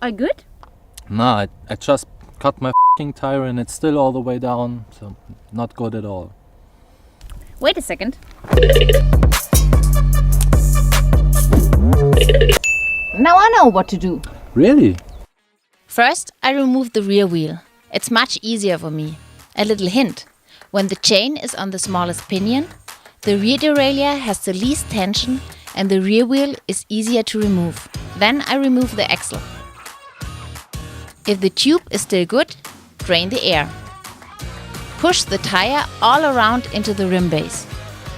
Are you good? Nah, I just cut my tire and it's still all the way down, so not good at all. Wait a second. Now I know what to do. Really? First, I remove the rear wheel. It's much easier for me. A little hint. When the chain is on the smallest pinion, the rear derailleur has the least tension and the rear wheel is easier to remove. Then I remove the axle. If the tube is still good, drain the air. Push the tire all around into the rim base.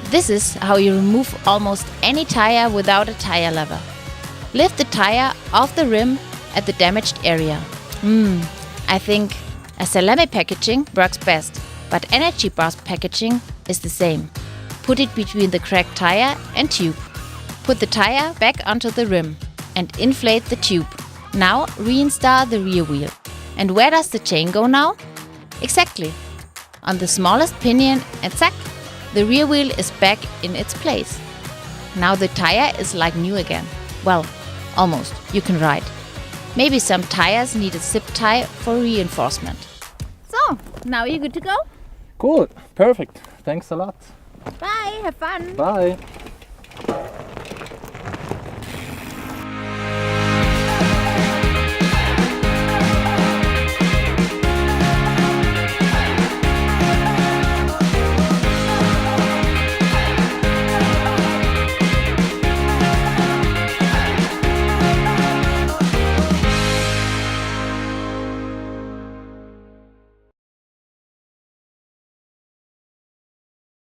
This is how you remove almost any tire without a tire lever. Lift the tire off the rim at the damaged area. I think a salami packaging works best, but energy bar packaging is the same. Put it between the cracked tire and tube. Put the tire back onto the rim and inflate the tube. Now reinstall the rear wheel. And where does the chain go now? Exactly. On the smallest pinion, and zack, the rear wheel is back in its place. Now the tire is like new again. Well, almost. You can ride. Maybe some tires need a zip tie for reinforcement. So, now you're good to go? Cool, perfect. Thanks a lot. Bye, have fun. Bye.